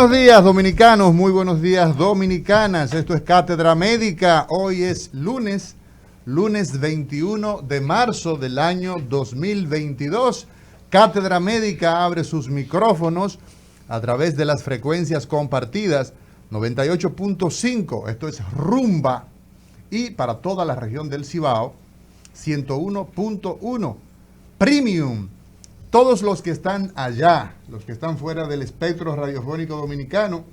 Buenos días dominicanos, muy buenos días dominicanas, esto es Cátedra Médica, hoy es lunes 21 de marzo del año 2022. Cátedra Médica abre sus micrófonos a través de las frecuencias compartidas 98.5, esto es Rumba, y para toda la región del Cibao 101.1 Premium. Todos los que están allá, los que están fuera del espectro radiofónico dominicano,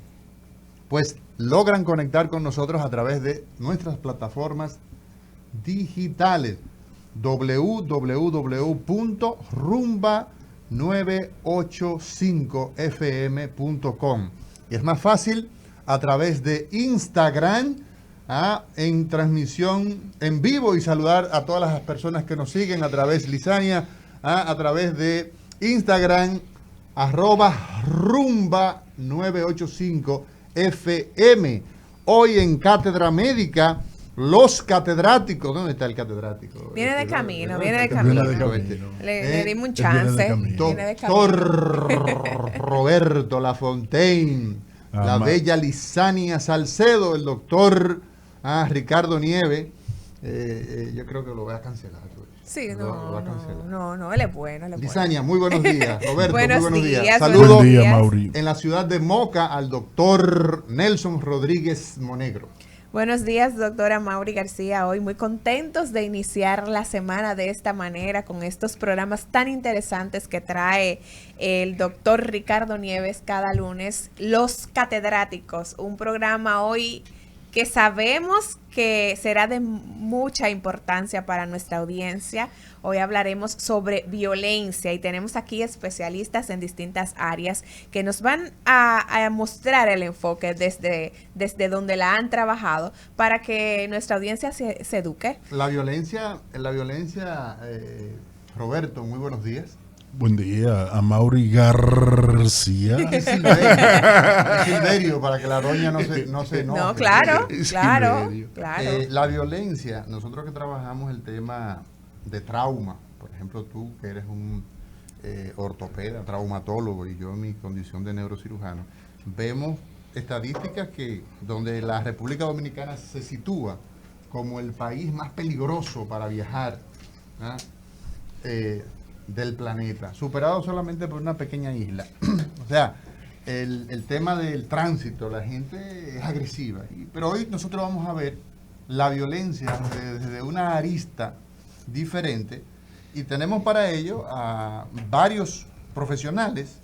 pues logran conectar con nosotros a través de nuestras plataformas digitales www.rumba985fm.com, y es más fácil a través de Instagram, en transmisión en vivo, y saludar a todas las personas que nos siguen a través, Lisania, a través de Instagram, @rumba985fm. Hoy en Cátedra Médica, los catedráticos. ¿Dónde está el catedrático? Viene de camino, viene de camino. Le dimos un chance. Doctor Roberto Lafontaine, la bella Lisania Salcedo, el doctor Ricardo Nieves. Yo creo que lo voy a cancelar. Sí, no, él es bueno. Lisania, muy buenos días. Roberto, buenos muy buenos días. Saludos en la ciudad de Moca al doctor Nelson Rodríguez Monegro. Buenos días, doctora Mauri García. Hoy muy contentos de iniciar la semana de esta manera, con estos programas tan interesantes que trae el doctor Ricardo Nieves cada lunes. Los catedráticos, un programa hoy que sabemos que será de mucha importancia para nuestra audiencia. Hoy hablaremos sobre violencia y tenemos aquí especialistas en distintas áreas que nos van a mostrar el enfoque desde donde la han trabajado para que nuestra audiencia se eduque. La violencia, Roberto, muy buenos días. Buen día, a Mauri García. Es Silverio, para que la doña no se enoje. No, claro. La violencia, nosotros que trabajamos el tema de trauma, por ejemplo, tú que eres un ortopeda, traumatólogo, y yo en mi condición de neurocirujano, vemos estadísticas donde la República Dominicana se sitúa como el país más peligroso para viajar del planeta, superado solamente por una pequeña isla. O sea, el tema del tránsito, la gente es agresiva. Pero hoy nosotros vamos a ver la violencia desde una arista diferente, y tenemos para ello a varios profesionales,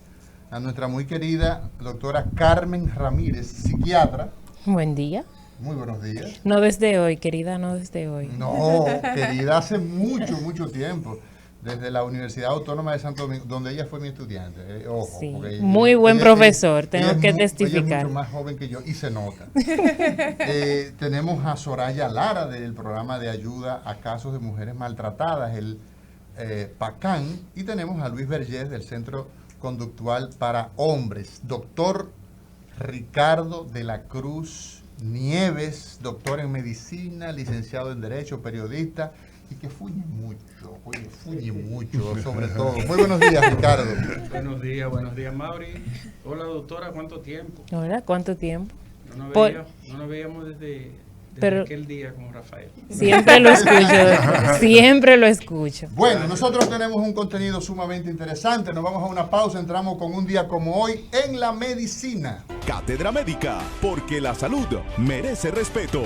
a nuestra muy querida doctora Carmen Ramírez, psiquiatra. Buen día. Muy buenos días. No desde hoy, querida, no desde hoy. No, querida, hace mucho tiempo. Desde la Universidad Autónoma de Santo Domingo, donde ella fue mi estudiante. Ojo, sí, muy buen profesor, tengo que Ella testificar. es mucho más joven que yo y se nota. Tenemos a Soraya Lara del programa de ayuda a casos de mujeres maltratadas, el PACAN, y tenemos a Luis Vergés del Centro Conductual para Hombres. Doctor Ricardo de la Cruz Nieves, doctor en medicina, licenciado en Derecho, periodista, y que fuñe mucho, sobre todo. Muy buenos días, Ricardo. Buenos días, Mauri. Hola, doctora, ¿cuánto tiempo? Hola, ¿cuánto tiempo? No nos veíamos desde aquel día con Rafael. Siempre lo escucho. Bueno, nosotros tenemos un contenido sumamente interesante. Nos vamos a una pausa, entramos con un día como hoy en la medicina. Cátedra Médica, porque la salud merece respeto.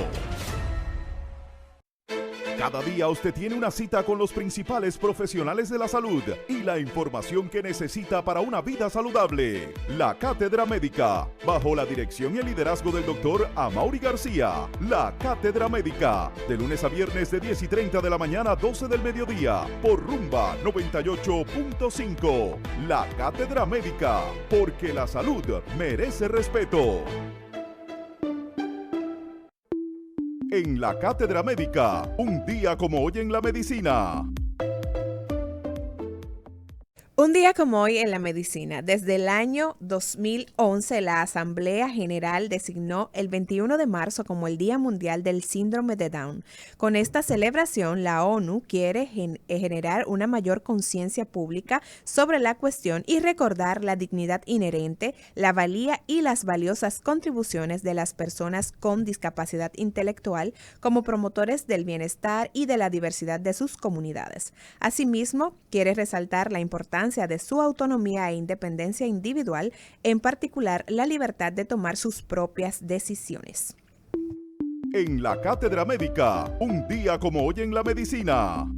Cada día usted tiene una cita con los principales profesionales de la salud y la información que necesita para una vida saludable. La Cátedra Médica, bajo la dirección y el liderazgo del doctor Amaury García. La Cátedra Médica, de lunes a viernes de 10:30 de la mañana a 12 del mediodía, por Rumba 98.5. La Cátedra Médica, porque la salud merece respeto. En la Cátedra Médica, un día como hoy en la medicina. Un día como hoy en la medicina, desde el año 2011, la Asamblea General designó el 21 de marzo como el Día Mundial del Síndrome de Down. Con esta celebración, la ONU quiere generar una mayor conciencia pública sobre la cuestión y recordar la dignidad inherente, la valía y las valiosas contribuciones de las personas con discapacidad intelectual como promotores del bienestar y de la diversidad de sus comunidades. Asimismo, quiere resaltar la importancia de su autonomía e independencia individual, en particular la libertad de tomar sus propias decisiones. En la Cátedra Médica, un día como hoy en la medicina.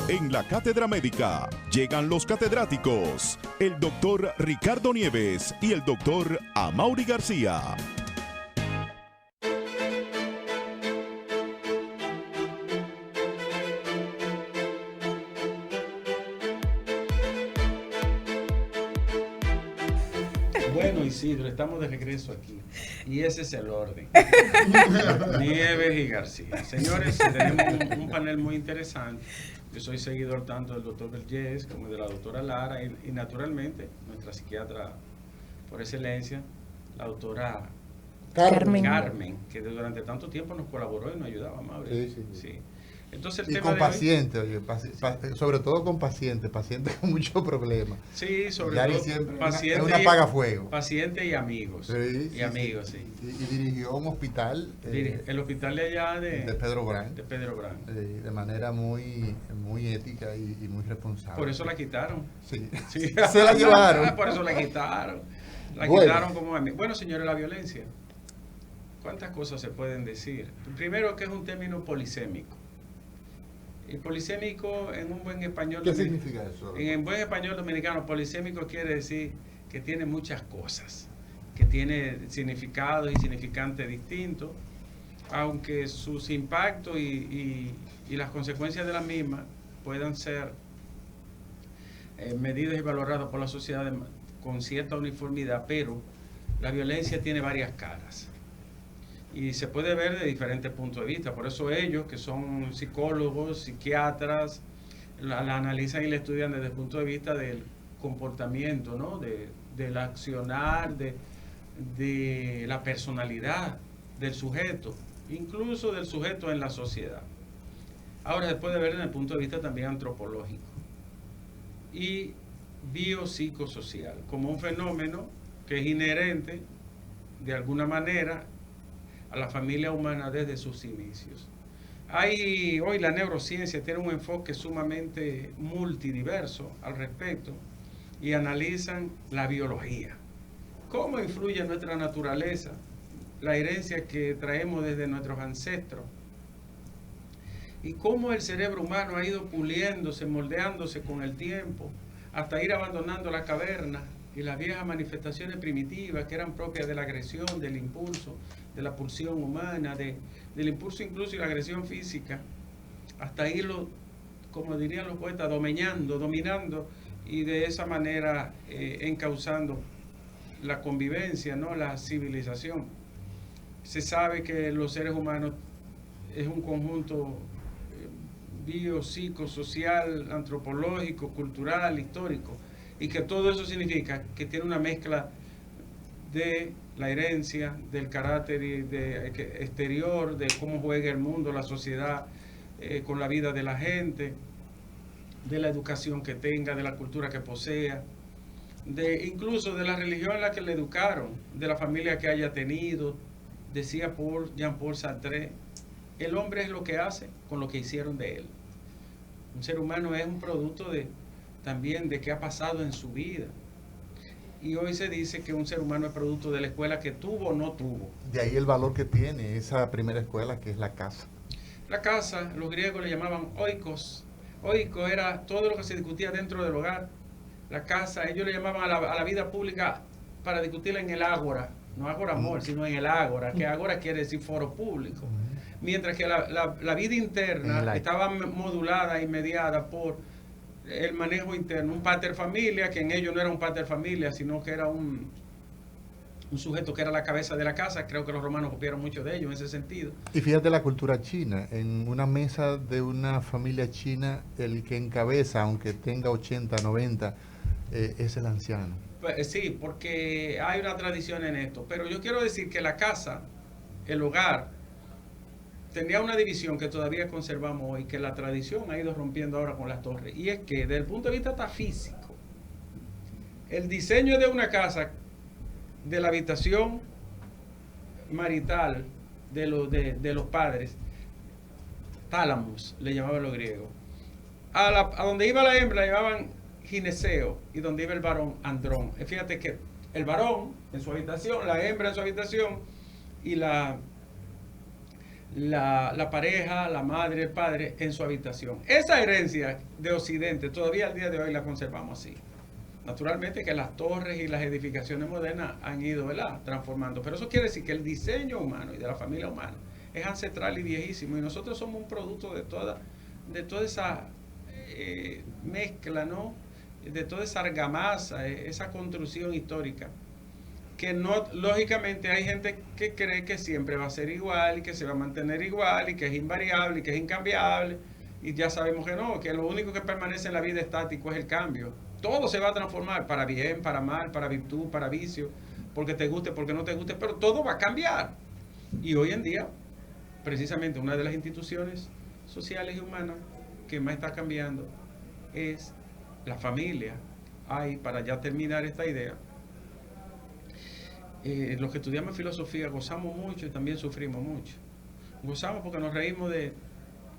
En la Cátedra Médica llegan los catedráticos, el doctor Ricardo Nieves y el doctor Amaury García. Bueno, Isidro, estamos de regreso aquí. Y ese es el orden. Nieves y García. Señores, tenemos un panel muy interesante. Yo soy seguidor tanto del doctor Vergés como de la doctora Lara y naturalmente nuestra psiquiatra por excelencia, la doctora Carmen, que durante tanto tiempo nos colaboró y nos ayudaba, Mauri. Sí. Entonces, el y tema con de hoy, pacientes, oye, sobre todo con pacientes con muchos problemas. Sí, sobre Yari todo siempre pacientes, es una apagafuego. Pacientes y amigos. Sí, y amigos, sí. Y dirigió un hospital. El hospital de allá de Pedro Brán. De Pedro Brán. De manera muy ética y muy responsable. Por eso la quitaron. Sí. Sí. Se la llevaron. Por eso la quitaron. La bueno. quitaron como amigo. Bueno, señores, la violencia. ¿Cuántas cosas se pueden decir? Primero, que es un término polisémico. El polisémico en un buen español... ¿Qué significa eso? En buen español dominicano, polisémico quiere decir que tiene muchas cosas, que tiene significados y significantes distintos, aunque sus impactos y las consecuencias de la misma puedan ser medidas y valoradas por la sociedad con cierta uniformidad, pero la violencia tiene varias caras. Y se puede ver de diferentes puntos de vista. Por eso ellos, que son psicólogos, psiquiatras, la analizan y la estudian desde el punto de vista del comportamiento, ¿no? Del accionar, de la personalidad del sujeto, incluso del sujeto en la sociedad. Ahora se puede ver desde el punto de vista también antropológico y biopsicosocial, como un fenómeno que es inherente, de alguna manera, a la familia humana desde sus inicios. Hoy la neurociencia tiene un enfoque sumamente multidiverso al respecto y analizan la biología. ¿Cómo influye en nuestra naturaleza la herencia que traemos desde nuestros ancestros? Y cómo el cerebro humano ha ido puliéndose, moldeándose con el tiempo, hasta ir abandonando la caverna y las viejas manifestaciones primitivas que eran propias de la agresión, del impulso, de la pulsión humana, del impulso incluso y la agresión física, hasta irlo, como dirían los poetas, dominando y de esa manera encauzando la convivencia, ¿no? La civilización. Se sabe que los seres humanos es un conjunto biopsicosocial, antropológico, cultural, histórico, y que todo eso significa que tiene una mezcla de la herencia, del carácter exterior, de cómo juega el mundo, la sociedad, con la vida de la gente, de la educación que tenga, de la cultura que posea, incluso de la religión en la que le educaron, de la familia que haya tenido. Decía Jean-Paul Sartre, el hombre es lo que hace con lo que hicieron de él. Un ser humano es un producto también de qué ha pasado en su vida. Y hoy se dice que un ser humano es producto de la escuela que tuvo o no tuvo. De ahí el valor que tiene esa primera escuela, que es la casa. La casa, los griegos le llamaban oikos. Oiko era todo lo que se discutía dentro del hogar. La casa, ellos le llamaban a la vida pública para discutirla en el ágora. No ágora amor, sino en el ágora, que ágora quiere decir foro público. Mientras que la vida interna estaba modulada y mediada por el manejo interno, un pater familia, que en ello no era un pater familia, sino que era un un sujeto que era la cabeza de la casa. Creo que los romanos copiaron mucho de ellos en ese sentido. Y fíjate la cultura china. En una mesa de una familia china, el que encabeza, aunque tenga 80, 90, es el anciano. Pues, sí, porque hay una tradición en esto. Pero yo quiero decir que la casa, el hogar, tenía una división que todavía conservamos hoy, que la tradición ha ido rompiendo ahora con las torres. Y es que, desde el punto de vista metafísico, el diseño de una casa, de la habitación marital de los padres, tálamos, le llamaban los griegos. A donde iba la hembra le llamaban gineceo, y donde iba el varón, andrón. Fíjate que el varón en su habitación, la hembra en su habitación, y la pareja, la madre, el padre en su habitación. Esa herencia de Occidente todavía al día de hoy la conservamos así. Naturalmente que las torres y las edificaciones modernas han ido, ¿verdad?, transformando. Pero eso quiere decir que el diseño humano y de la familia humana es ancestral y viejísimo. Y nosotros somos un producto de toda esa mezcla, ¿no?, de toda esa argamasa, esa construcción histórica. Que no, lógicamente hay gente que cree que siempre va a ser igual y que se va a mantener igual y que es invariable y que es incambiable. Y ya sabemos que no, que lo único que permanece en la vida estático es el cambio. Todo se va a transformar, para bien, para mal, para virtud, para vicio, porque te guste, porque no te guste, pero todo va a cambiar. Y hoy en día, precisamente una de las instituciones sociales y humanas que más está cambiando es la familia. Para ya terminar esta idea, los que estudiamos filosofía gozamos mucho y también sufrimos mucho. Gozamos porque nos reímos de,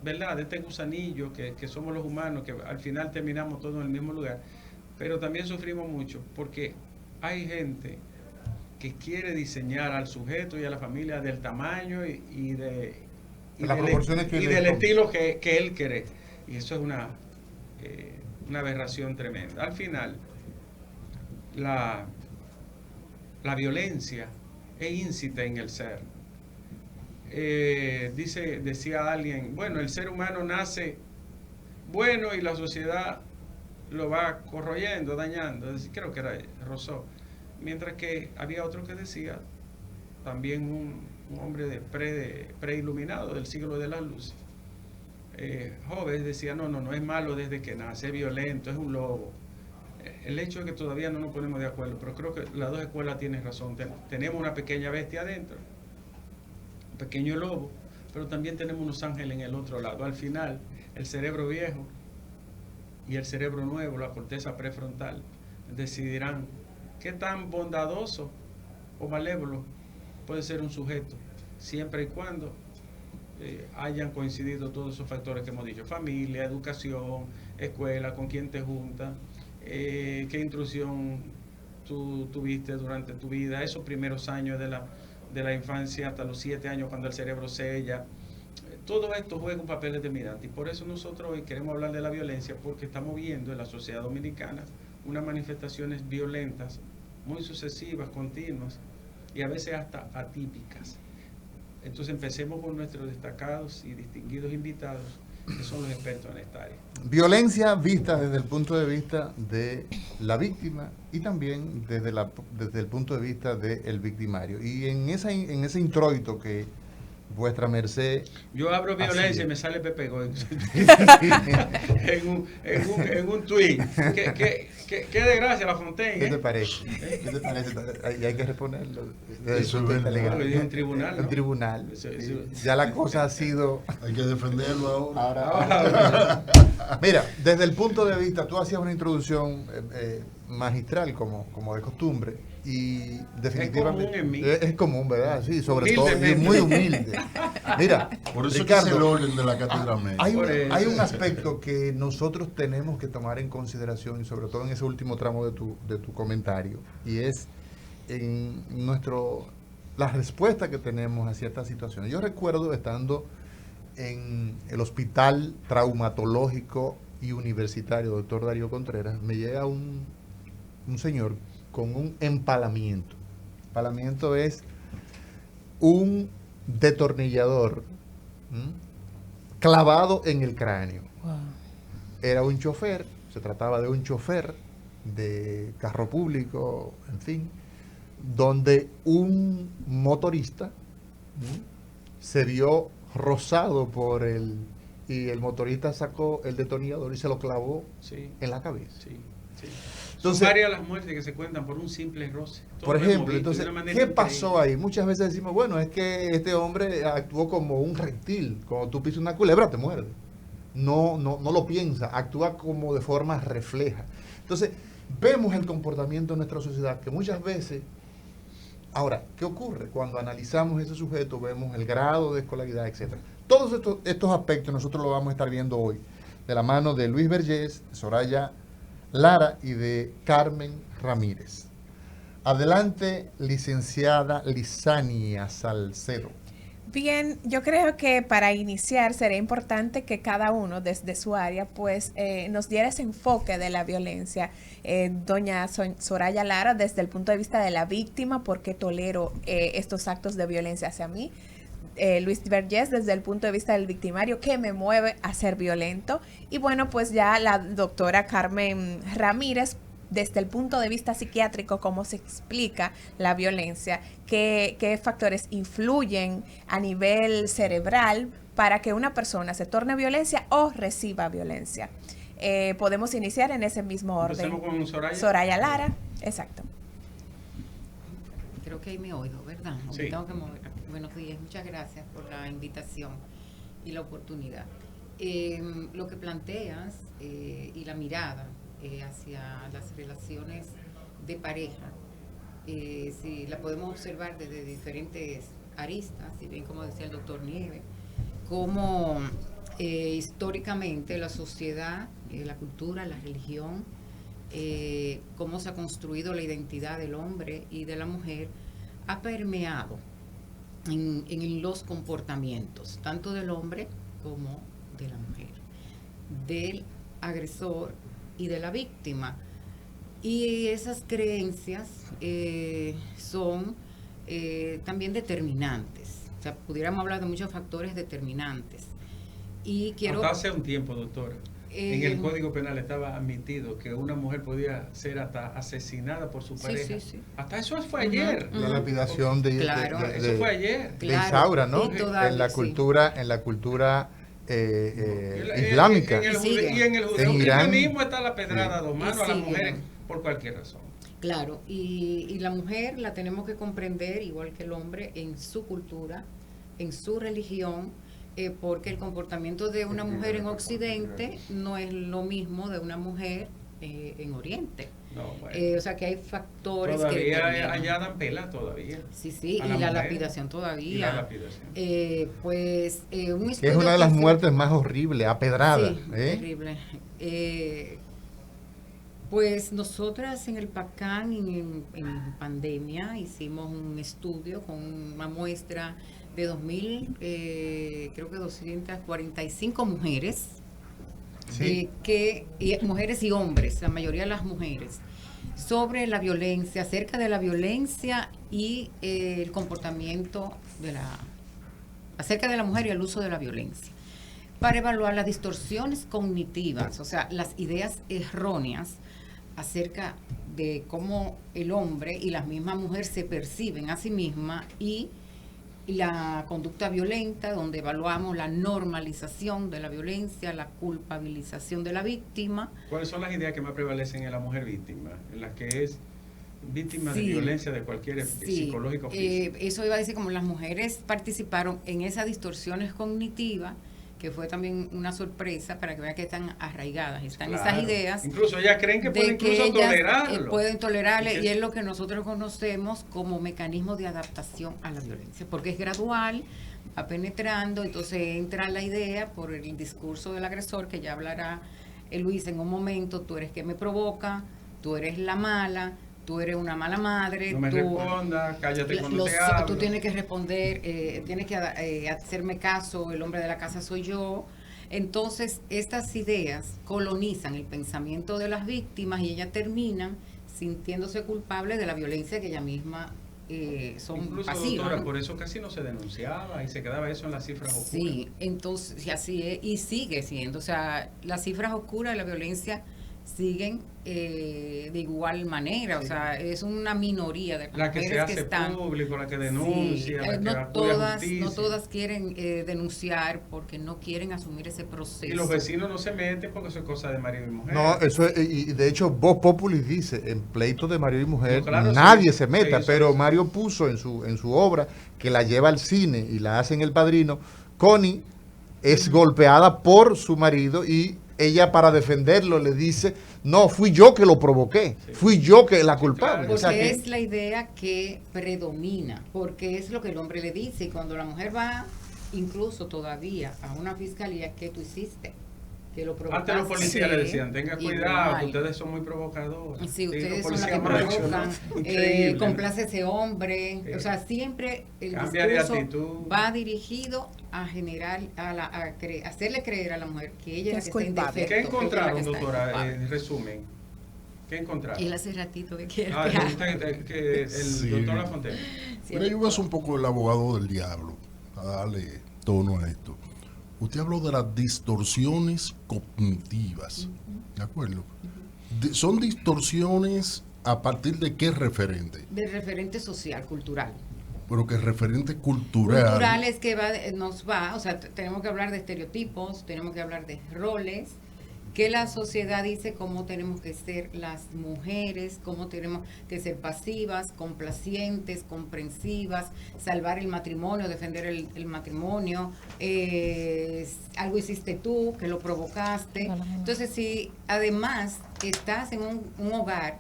¿verdad?, de este gusanillo que somos los humanos, que al final terminamos todos en el mismo lugar. Pero también sufrimos mucho porque hay gente que quiere diseñar al sujeto y a la familia del tamaño y del estilo que él quiere. Y eso es una aberración tremenda. Al final, la violencia es íncita en el ser. Decía alguien, bueno, el ser humano nace bueno y la sociedad lo va corroyendo, dañando. Creo que era Rousseau. Mientras que había otro que decía, también un hombre preiluminado del siglo de las luces, Hobbes decía, no es malo desde que nace, es violento, es un lobo. El hecho es que todavía no nos ponemos de acuerdo, pero creo que las dos escuelas tienen razón. Tenemos una pequeña bestia adentro, un pequeño lobo, pero también tenemos unos ángeles en el otro lado. Al final, el cerebro viejo y el cerebro nuevo, la corteza prefrontal, decidirán qué tan bondadoso o malévolo puede ser un sujeto, siempre y cuando hayan coincidido todos esos factores que hemos dicho: familia, educación, escuela, con quién te juntas, qué instrucción tú tuviste durante tu vida, esos primeros años de la infancia hasta los 7 años cuando el cerebro sella. Todo esto juega un papel determinante, y por eso nosotros hoy queremos hablar de la violencia, porque estamos viendo en la sociedad dominicana unas manifestaciones violentas muy sucesivas, continuas y a veces hasta atípicas. Entonces empecemos con nuestros destacados y distinguidos invitados, que son los expertos en esta área. Violencia vista desde el punto de vista de la víctima y también desde el punto de vista del victimario. Y en ese introito que vuestra merced... Yo abro violencia y me sale Pepe Goy en un tuit. Qué desgracia, La Fontaine. ¿Qué te parece? ¿Qué te parece? Y hay que responderlo. Eso es verdad. En tribunal, ¿no? En tribunal. Eso. Ya la cosa ha sido... Hay que defenderlo ahora. Ahora. Mira, desde el punto de vista, tú hacías una introducción magistral como de costumbre, y definitivamente es común en mí. Es común, ¿verdad? Sí, sobre todo, y Humildemente. muy humilde. Mira, Por eso Ricardo, que es el orden de la cátedra médica. hay un aspecto que nosotros tenemos que tomar en consideración, y sobre todo en ese último tramo de tu comentario, y es en la respuesta que tenemos a ciertas situaciones. Yo recuerdo estando en el Hospital Traumatológico y Universitario Dr. Darío Contreras, me llega un señor con un empalamiento. Empalamiento es un detornillador clavado en el cráneo. Wow. Era un chofer, se trataba de un chofer de carro público, en fin, donde un motorista se vio rozado y el motorista sacó el detonador y se lo clavó Sí, en la cabeza. sí, sí. Entonces, son varias las muertes que se cuentan por un simple roce. Todo por lo hemos ejemplo, visto de entonces, una manera ¿qué increíble. pasó ahí? Muchas veces decimos, bueno, es que este hombre actuó como un reptil. Cuando tú pisas una culebra, te muerde. No lo piensa, actúa como de forma refleja. Entonces, vemos el comportamiento de nuestra sociedad que muchas veces. Ahora, ¿qué ocurre? Cuando analizamos ese sujeto, vemos el grado de escolaridad, etc. Todos estos aspectos nosotros lo vamos a estar viendo hoy, de la mano de Luis Vergés, Soraya Lara y de Carmen Ramírez. Adelante, licenciada Lisania Salcedo. Bien, yo creo que para iniciar sería importante que cada uno desde su área pues nos diera ese enfoque de la violencia. Doña Soraya Lara, desde el punto de vista de la víctima, ¿por qué tolero estos actos de violencia hacia mí? Luis Vergés, desde el punto de vista del victimario, ¿qué me mueve a ser violento? Y bueno, pues ya la doctora Carmen Ramírez, desde el punto de vista psiquiátrico, cómo se explica la violencia, qué factores influyen a nivel cerebral para que una persona se torne violencia o reciba violencia. Podemos iniciar en ese mismo orden. Empecemos con Soraya. Soraya Lara, exacto. Creo que ahí me oigo, ¿verdad? Sí. Tengo que mover. Buenos días, muchas gracias por la invitación y la oportunidad. Lo que planteas y la mirada hacia las relaciones de pareja, si la podemos observar desde diferentes aristas, si bien como decía el doctor Nieves, como históricamente la sociedad, la cultura, la religión, cómo se ha construido la identidad del hombre y de la mujer, ha permeado en los comportamientos, tanto del hombre como de la mujer, del agresor y de la víctima. Y esas creencias son también determinantes. O sea, pudiéramos hablar de muchos factores determinantes. Y quiero... Hasta hace un tiempo, doctora, en el Código Penal estaba admitido que una mujer podía ser hasta asesinada por su pareja. Sí, sí. Hasta eso fue ayer. La lapidación de Eso fue ayer. de Isaura, ¿no? Y todavía, en la sí. cultura islámica. Y en el En Irán, judaísmo está la pedrada a dos manos a las siguen. mujeres por cualquier razón. Claro, y la mujer la tenemos que comprender igual que el hombre en su cultura, en su religión, porque el comportamiento de una mujer en Occidente no es lo mismo de una mujer en Oriente. No, bueno. O sea que hay factores que Todavía determinan. allá dan pela todavía. Sí, sí, a y la mujer. lapidación todavía. Y la lapidación. Un que es estudio una de las que hace- muertes más horribles, apedrada. Sí, terrible. Pues nosotras en el PACAN, en pandemia, hicimos un estudio con una muestra de 2.000, creo que 245 mujeres, Sí. mujeres y hombres, la mayoría de las mujeres, sobre la violencia, acerca de la violencia y el comportamiento acerca de la mujer y el uso de la violencia, para evaluar las distorsiones cognitivas, o sea, las ideas erróneas acerca de cómo el hombre y la misma mujer se perciben a sí misma y la conducta violenta, donde evaluamos la normalización de la violencia, la culpabilización de la víctima. ¿Cuáles son las ideas que más prevalecen en la mujer víctima? En la que es víctima de Sí. violencia de cualquier psicológico o físico. Eso iba a decir, como las mujeres participaron en esas distorsiones cognitivas, que fue también una sorpresa para que vean que están arraigadas, están Claro. esas ideas. Incluso ellas creen que de pueden incluso ellas, tolerarlo. pueden tolerarle, Y que- y es lo que nosotros conocemos como mecanismo de adaptación a la violencia, porque es gradual, va penetrando, entonces entra la idea por el discurso del agresor, que ya hablará Luis en un momento: tú eres que me provoca, tú eres la mala, tú eres una mala madre, No me tú, respondas, cállate cuando te tú hablo. tienes que responder, tienes que hacerme caso, el hombre de la casa soy yo. Entonces, estas ideas colonizan el pensamiento de las víctimas y ellas terminan sintiéndose culpables de la violencia que ella misma son Incluso, pasivas, doctora, ¿no? por eso casi no se denunciaba y se quedaba eso en las cifras oscuras. Sí, entonces, y así es, y sigue siendo. O sea, las cifras oscuras de la violencia siguen de igual manera, o sea, es una minoría de las La que se mujeres hace están público, la que sí, denuncia, la que no acude a todas, justicia. no todas quieren denunciar porque no quieren asumir ese proceso. Y los vecinos no se meten porque eso es cosa de marido y mujer. No, eso es, y de hecho Voz Populi dice, en pleito de marido y mujer, No, claro, nadie sí, se meta, sí, pero sí. Mario puso en su obra, que la lleva al cine y la hace en El Padrino, Connie es golpeada por su marido y ella para defenderlo le dice, no, fui yo que lo provoqué, fui yo que la culpable. claro. O sea, Porque que- es la idea que predomina, porque es lo que el hombre le dice, y cuando la mujer va, incluso todavía, a una fiscalía, ¿qué tú hiciste? Que lo provocaste. Antes los policías Sí. le decían, tenga Igual. cuidado, que ustedes son muy provocadores. Sí, Y los ustedes son las policías que machos, provocan, ¿no? Increíble, ¿no? complace ese hombre, Sí. o sea, siempre el Cambia de discurso actitud. va dirigido a generar, hacerle creer a la mujer que ella Que es es la que está culpable. indefecto, ¿Qué que ella es la encontraron, que está doctora, culpable. en resumen? ¿Qué encontraron? Él hace ratito que quiere Ah, que que el Sí. doctor Lafontaine. Mira, yo voy a ser un poco el abogado del diablo, a darle tono a esto. Usted habló de las distorsiones cognitivas, ¿de acuerdo? Son distorsiones a partir de qué referente, de referente social, cultural. pero que referente cultural. Cultural es que nos va, o sea, tenemos que hablar de estereotipos, tenemos que hablar de roles, que la sociedad dice cómo tenemos que ser las mujeres, cómo tenemos que ser pasivas, complacientes, comprensivas, salvar el matrimonio, defender el matrimonio, algo hiciste tú, que lo provocaste. Entonces, si además estás en un hogar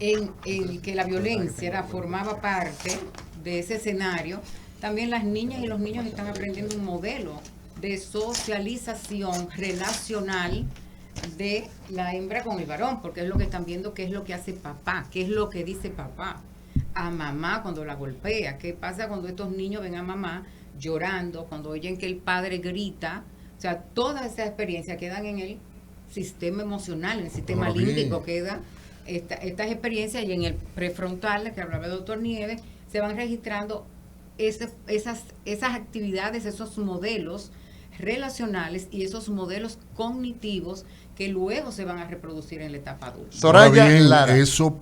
en el que la violencia formaba parte de ese escenario, también las niñas y los niños están aprendiendo un modelo de socialización relacional de la hembra con el varón, porque es lo que están viendo, qué es lo que hace papá, qué es lo que dice papá a mamá cuando la golpea, qué pasa cuando estos niños ven a mamá llorando, cuando oyen que el padre grita, o sea, todas esas experiencias quedan en el sistema emocional, en el sistema Ahora bien. límbico, quedan estas experiencias, y en el prefrontal, que hablaba el doctor Nieves, se van registrando esas actividades, esos modelos relacionales y esos modelos cognitivos que luego se van a reproducir en la etapa adulta. Soraya Ahora bien, Lara. eso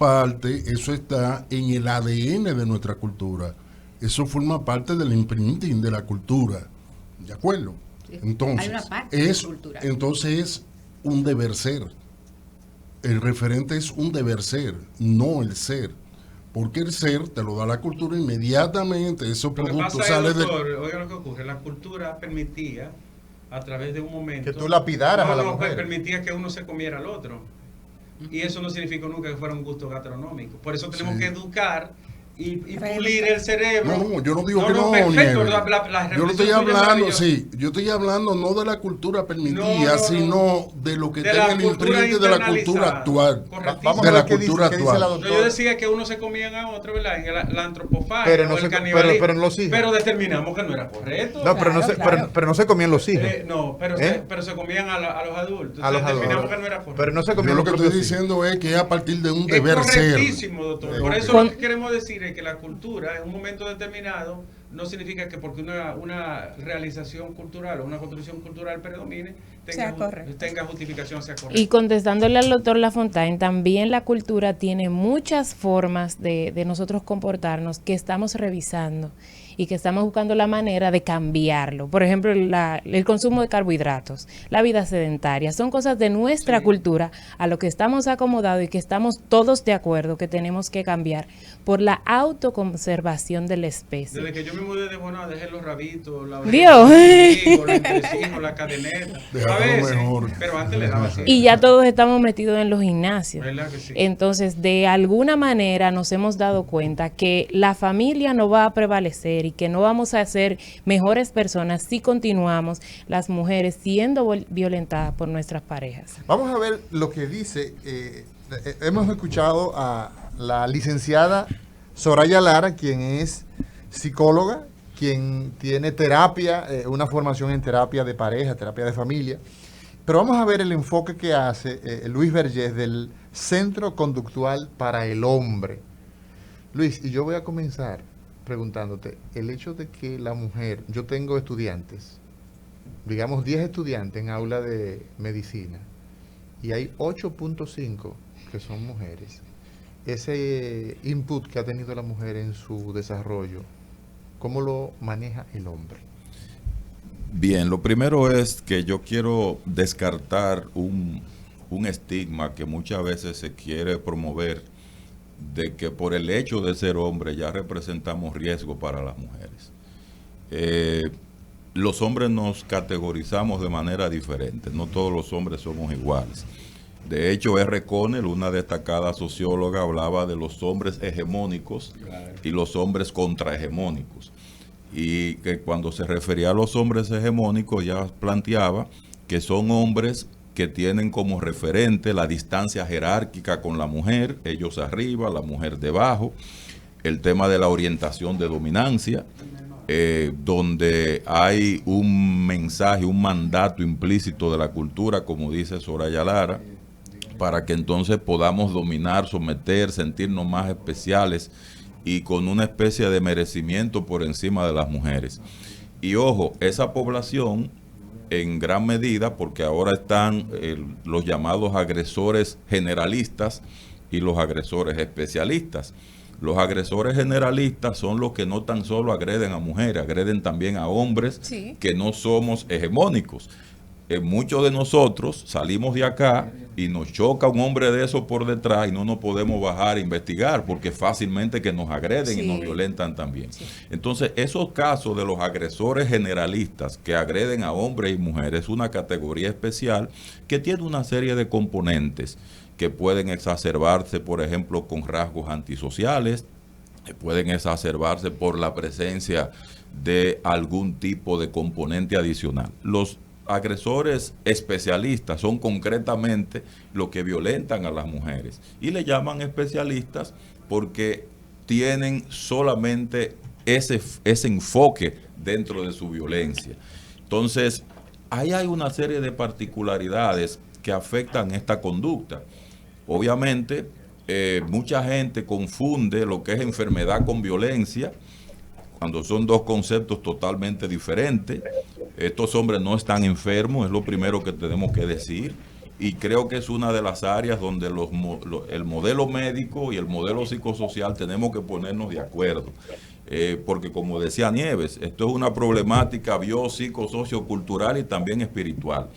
está en el ADN de nuestra cultura. Eso forma parte del imprinting de la cultura. ¿De acuerdo? Sí. Entonces, Hay una parte cultural. entonces es un deber ser. El referente es un deber ser, no el ser. Porque el ser te lo da la cultura inmediatamente. Esos Lo que productos pasa es, salen de... doctor, oiga lo que ocurre, la cultura permitía, a través de un momento... Que tú lapidaras a la mujer. permitía que uno se comiera al otro. Y eso no significó nunca que fuera un gusto gastronómico. Por eso tenemos Sí. que educar y pulir el cerebro. No, yo no digo que no, perfecto, Nieves. la Yo no estoy reflexión tuya es hablando, maravillosa. sí, yo estoy hablando no de la cultura permitida, No, sino de lo que De está la en el cultura imprinte de la cultura internalizada. actual. Correctísimo. Vamos De a la ver qué cultura dice la actual. doctora. Yo decía que uno se comían a otro, ¿verdad? En la antropofagia Pero no o el se- canibalismo. pero los hijos. Pero determinamos que no era correcto. No, pero, no Claro, se, claro. pero no se comían los hijos. No, pero, ¿Eh? pero se comían a los adultos. A los Determinamos adultos. que no era correcto. Pero no se Yo comían lo los que propios estoy hijos. diciendo es que es a partir de un Es deber ser. correctísimo, doctor. Por eso Con- lo que queremos decir es que la cultura, en un momento determinado, no significa que porque una realización cultural o una construcción cultural predomine, Sea correcto. tenga justificación, sea correcto. Y contestándole al doctor Lafontaine, también la cultura tiene muchas formas de nosotros comportarnos que estamos revisando y que estamos buscando la manera de cambiarlo. Por ejemplo, el consumo de carbohidratos, la vida sedentaria, son cosas de nuestra cultura a lo que estamos acomodados y que estamos todos de acuerdo que tenemos que cambiar por la autoconservación de la especie. Desde que yo me mudé de Bonao, dejé los rabitos, la Dios. los entresijos, la cadeneta. Déjalo A veces, mejor. pero antes le daba así. Y ya todos estamos metidos en los gimnasios. ¿Verdad que sí? Entonces, de alguna manera nos hemos dado cuenta que la familia no va a prevalecer y que no vamos a ser mejores personas si continuamos las mujeres siendo violentadas por nuestras parejas. Vamos a ver lo que dice. Hemos escuchado a la licenciada Soraya Lara, quien es psicóloga, quien tiene terapia, una formación en terapia de pareja, terapia de familia. Pero vamos a ver el enfoque que hace Luis Vergés del Centro Conductual para el Hombre. Luis, y yo voy a comenzar preguntándote, el hecho de que la mujer, yo tengo estudiantes, digamos 10 estudiantes en aula de medicina, y hay 8.5 que son mujeres. Ese input que ha tenido la mujer en su desarrollo, ¿cómo lo maneja el hombre? Bien, lo primero es que yo quiero descartar un estigma que muchas veces se quiere promover de que por el hecho de ser hombre ya representamos riesgo para las mujeres. Los hombres nos categorizamos de manera diferente, no todos los hombres somos iguales. De hecho, R. Connell, una destacada socióloga, hablaba de los hombres hegemónicos y los hombres contrahegemónicos. Y que cuando se refería a los hombres hegemónicos ya planteaba que son hombres que tienen como referente la distancia jerárquica con la mujer, ellos arriba, la mujer debajo, el tema de la orientación de dominancia, donde hay un mensaje, un mandato implícito de la cultura, como dice Soraya Lara, para que entonces podamos dominar, someter, sentirnos más especiales y con una especie de merecimiento por encima de las mujeres. Y ojo, esa población en gran medida, porque ahora están los llamados agresores generalistas y los agresores especialistas. Los agresores generalistas son los que no tan solo agreden a mujeres, agreden también a hombres que no somos hegemónicos. Muchos de nosotros salimos de acá y nos choca un hombre de eso por detrás y no nos podemos bajar a investigar porque fácilmente que nos agreden y nos violentan también. Entonces, esos casos de los agresores generalistas que agreden a hombres y mujeres es una categoría especial que tiene una serie de componentes que pueden exacerbarse, por ejemplo, con rasgos antisociales, que pueden exacerbarse por la presencia de algún tipo de componente adicional. Los agresores especialistas son concretamente los que violentan a las mujeres y le llaman especialistas porque tienen solamente ese enfoque dentro de su violencia. Entonces, ahí hay una serie de particularidades que afectan esta conducta. Obviamente, mucha gente confunde lo que es enfermedad con violencia, cuando son dos conceptos totalmente diferentes. Estos hombres no están enfermos, es lo primero que tenemos que decir, y creo que es una de las áreas donde el modelo médico y el modelo psicosocial tenemos que ponernos de acuerdo, porque como decía Nieves, esto es una problemática biopsicosociocultural y también espiritual.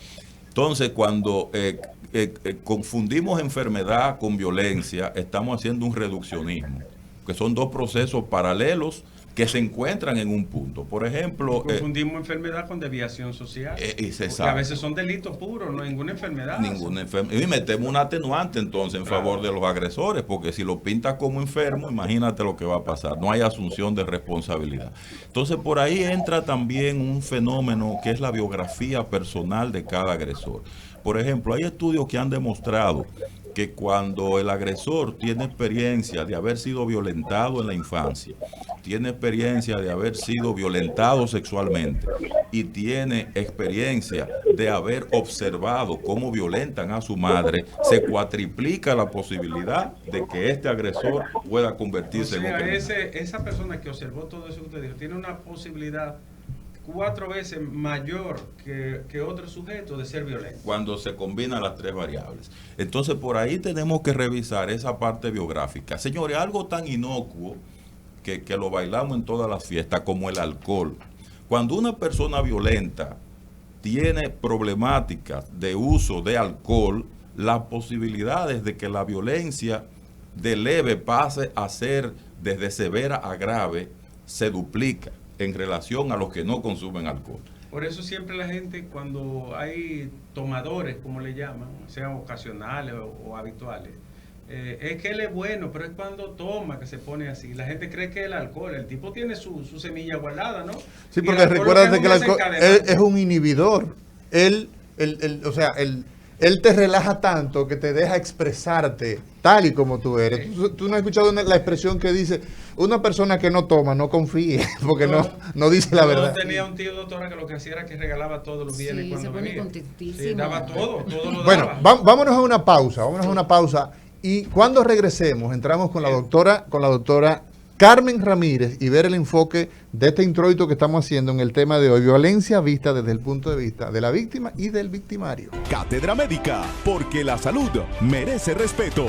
Entonces, cuando confundimos enfermedad con violencia, estamos haciendo un reduccionismo, que son dos procesos paralelos que se encuentran en un punto. Por ejemplo, confundimos enfermedad con desviación social. Porque a veces son delitos puros, no ninguna enfermedad. Ninguna enfermedad. Y metemos un atenuante entonces en favor de los agresores, porque si lo pintas como enfermo, imagínate lo que va a pasar. No hay asunción de responsabilidad. Entonces, por ahí entra también un fenómeno que es la biografía personal de cada agresor. Por ejemplo, hay estudios que han demostrado que cuando el agresor tiene experiencia de haber sido violentado en la infancia, tiene experiencia de haber sido violentado sexualmente y tiene experiencia de haber observado cómo violentan a su madre, se cuatriplica la posibilidad de que este agresor pueda convertirse en un criminal. Esa persona que observó todo eso que usted dijo tiene una posibilidad 4 veces mayor que otro sujeto de ser violento. Cuando se combinan las tres variables. Entonces, por ahí tenemos que revisar esa parte biográfica. Señores, algo tan inocuo que lo bailamos en todas las fiestas como el alcohol. Cuando una persona violenta tiene problemáticas de uso de alcohol, las posibilidades de que la violencia de leve pase a ser desde severa a grave se duplica en relación a los que no consumen alcohol. Por eso siempre la gente, cuando hay tomadores, como le llaman, sean ocasionales o habituales, es que él es bueno, pero es cuando toma que se pone así. La gente cree que el alcohol, el tipo tiene su semilla guardada, ¿no? Sí, porque recuérdate que el alcohol es un inhibidor. Él te relaja tanto que te deja expresarte tal y como tú eres. Tú no has escuchado la expresión que dice, una persona que no toma, no confíe, porque no dice la verdad. Yo tenía un tío, doctora, que lo que hacía era que regalaba todos los bienes cuando bebía. Sí, daba todo lo daba. Bueno, vámonos a una pausa, Y cuando regresemos, entramos con la doctora Carmen Ramírez y ver el enfoque de este introito que estamos haciendo en el tema de hoy, violencia vista desde el punto de vista de la víctima y del victimario. Cátedra Médica, porque la salud merece respeto.